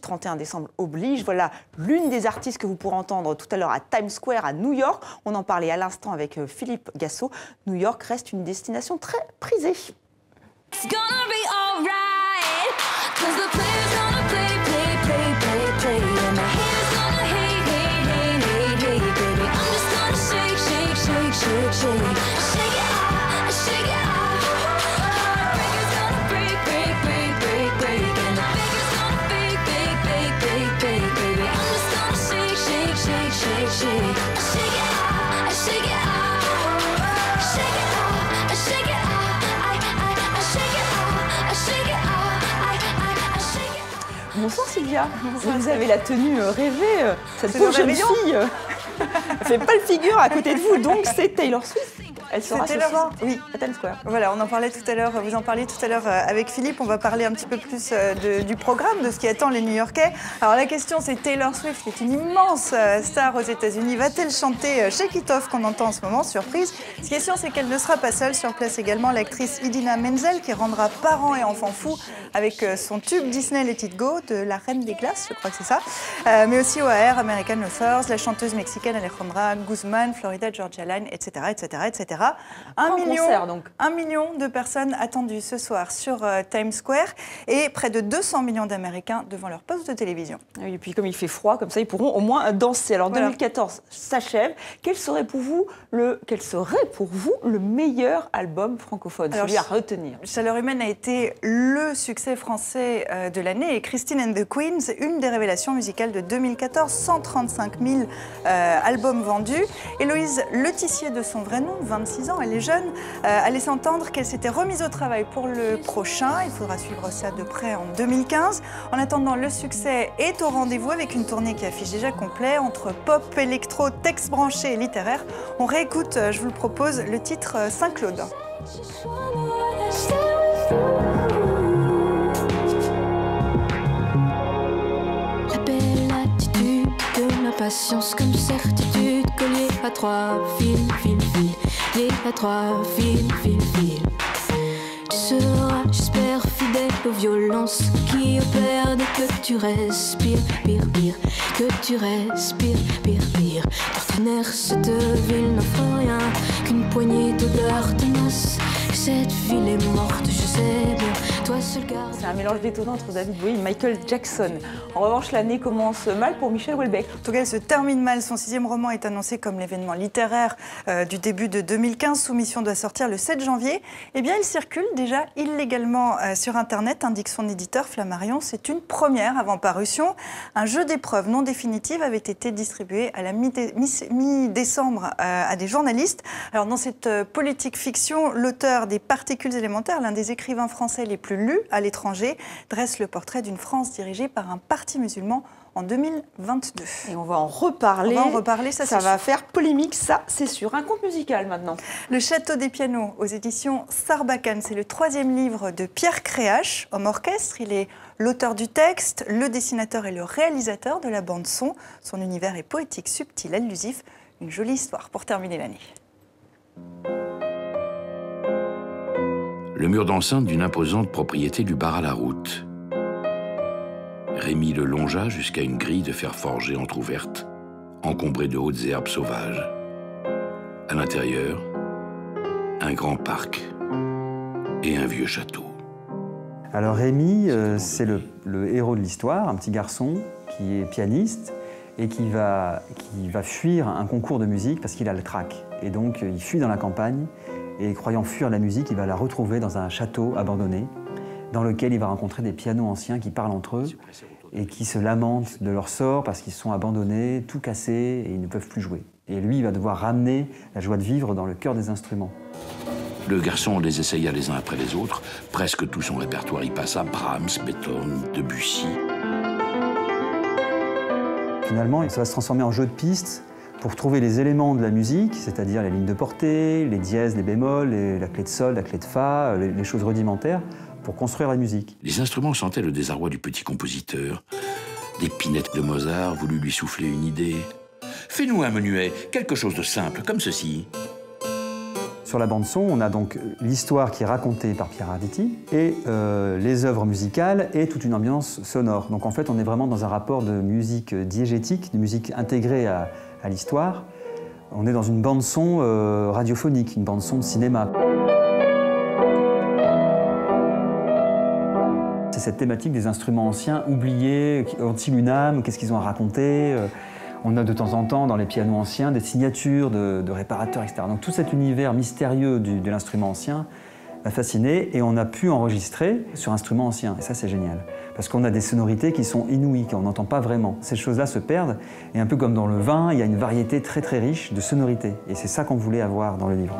31 décembre oblige. Voilà l'une des artistes que vous pourrez entendre tout à l'heure à Times Square à New York. On en parlait à l'instant avec Philippe Gassot. New York reste une destination très prisée. It's gonna be alright, 'cause the players gonna play, play, play, play, play, and the haters gonna hate, hate, hate, hate, hate, baby. I'm just gonna shake, shake, shake, shake, shake, shake it off, shake it off. Heartbreakers gonna break, break, break, break, break, and the fakers gonna fake, fake, fake, fake, fake, baby. I'm just gonna shake, shake, shake, shake, shake, shake it off, shake it off, shake it off, shake it off. Bonsoir Sylvia, vous avez la tenue rêvée, cette pauvre jeune fille elle fait pas le figure à côté de vous, donc c'est Taylor Swift. Elle sera ce soir, oui, à Times Square. Voilà, on en parlait tout à l'heure, vous en parliez tout à l'heure avec Philippe. On va parler un petit peu plus du programme, de ce qui attend les New-Yorkais. Alors la question, c'est Taylor Swift, qui est une immense star aux États-Unis. Va-t-elle chanter Shake It Off qu'on entend en ce moment? Surprise. La question, c'est qu'elle ne sera pas seule. Sur place également, l'actrice Idina Menzel, qui rendra parents et enfants fous avec son tube Disney Let It Go de La Reine des Glaces, je crois que c'est ça. Mais aussi OAR, American Authors, la chanteuse mexicaine Alejandra Guzman, Florida Georgia Line, etc., etc., etc. Concert, donc. 1 million de personnes attendues ce soir sur Times Square et près de 200 millions d'Américains devant leur poste de télévision. Et puis comme il fait froid, comme ça ils pourront au moins danser. Alors Voilà. 2014 s'achève. Quel serait pour vous le meilleur album francophone, celui à retenir? Chaleur humaine a été le succès français de l'année et Christine and the Queens, une des révélations musicales de 2014, 135 000 albums vendus. Héloïse Letissier, de son vrai nom, 26 ans, elle est jeune, a laissé entendre qu'elle s'était remise au travail pour le prochain. Il faudra suivre ça de près en 2015. En attendant, le succès est au rendez-vous avec une tournée qui affiche déjà complet entre pop, électro, texte branché et littéraire. On réécoute, je vous le propose, le titre Saint-Claude. La belle attitude de ma patience comme certitude, collier à 3 fils, fil, fil, lié à 3 fils, fil, fil. Tu seras, j'espère, fidèle aux violences qui opèrent dès que tu respires, pire, pire, que tu respires, pire, pire. D'ordinaire, cette ville n'offre rien qu'une poignée d'odeurs tenaces. Cette ville est morte, je sais bien, toi seul garde. C'est un mélange détonnant entre David Bowie et Michael Jackson. En revanche, l'année commence mal pour Michel Houellebecq. En tout cas, elle se termine mal. Son 6e roman est annoncé comme l'événement littéraire du début de 2015. Soumission doit sortir le 7 janvier. Eh bien, il circule déjà illégalement sur Internet, indique son éditeur Flammarion. C'est une première avant parution. Un jeu d'épreuves non définitive avait été distribué à la mi-décembre à des journalistes. Alors, dans cette politique fiction, l'auteur des Particules élémentaires, l'un des écrivains français les plus lus à l'étranger, dresse le portrait d'une France dirigée par un parti musulman en 2022. Et on va en reparler. On va en reparler, ça va faire polémique, ça c'est sûr. Un conte musical maintenant. Le Château des pianos aux éditions Sarbacane, c'est le 3e livre de Pierre Créache, homme orchestre. Il est l'auteur du texte, le dessinateur et le réalisateur de la bande-son. Son univers est poétique, subtil, allusif. Une jolie histoire pour terminer l'année. Le mur d'enceinte d'une imposante propriété du bar à la route. Rémi le longea jusqu'à une grille de fer forgé entr'ouverte, encombrée de hautes herbes sauvages. À l'intérieur, un grand parc et un vieux château. Alors Rémi, c'est le héros de l'histoire, un petit garçon qui est pianiste et qui va fuir un concours de musique parce qu'il a le trac. Et donc il fuit dans la campagne. Et croyant fuir la musique, il va la retrouver dans un château abandonné, dans lequel il va rencontrer des pianos anciens qui parlent entre eux et qui se lamentent de leur sort parce qu'ils sont abandonnés, tout cassés et ils ne peuvent plus jouer. Et lui, il va devoir ramener la joie de vivre dans le cœur des instruments. Le garçon les essaya les uns après les autres. Presque tout son répertoire y passa, Brahms, Beethoven, Debussy. Finalement, ça va se transformer en jeu de piste pour trouver les éléments de la musique, c'est-à-dire les lignes de portée, les dièses, les bémols, la clé de sol, la clé de fa, les choses rudimentaires, pour construire la musique. Les instruments sentaient le désarroi du petit compositeur. Des pinettes de Mozart voulut lui souffler une idée. Fais-nous un menuet, quelque chose de simple, comme ceci. Sur la bande-son, on a donc l'histoire qui est racontée par Pierre Arditi et les œuvres musicales et toute une ambiance sonore. Donc en fait, on est vraiment dans un rapport de musique diégétique, de musique intégrée à l'histoire. On est dans une bande-son radiophonique, une bande-son de cinéma. C'est cette thématique des instruments anciens, oubliés, ont-ils une âme, qu'est-ce qu'ils ont à raconter? On a de temps en temps dans les pianos anciens des signatures de réparateurs, etc. Donc tout cet univers mystérieux de l'instrument ancien m'a fasciné et on a pu enregistrer sur instrument ancien. Et ça, c'est génial. Parce qu'on a des sonorités qui sont inouïes, qu'on n'entend pas vraiment. Ces choses-là se perdent et un peu comme dans le vin, il y a une variété très très riche de sonorités. Et c'est ça qu'on voulait avoir dans le livre.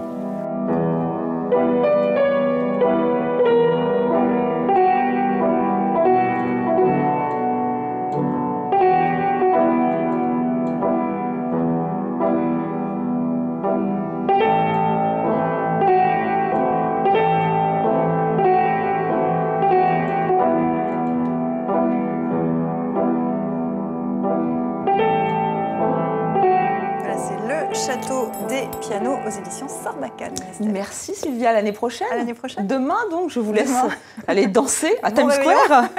Château des pianos aux éditions Sarbacane. Merci Sylvia, à l'année prochaine. À l'année prochaine. Demain donc, je vous laisse aller danser à Times Square.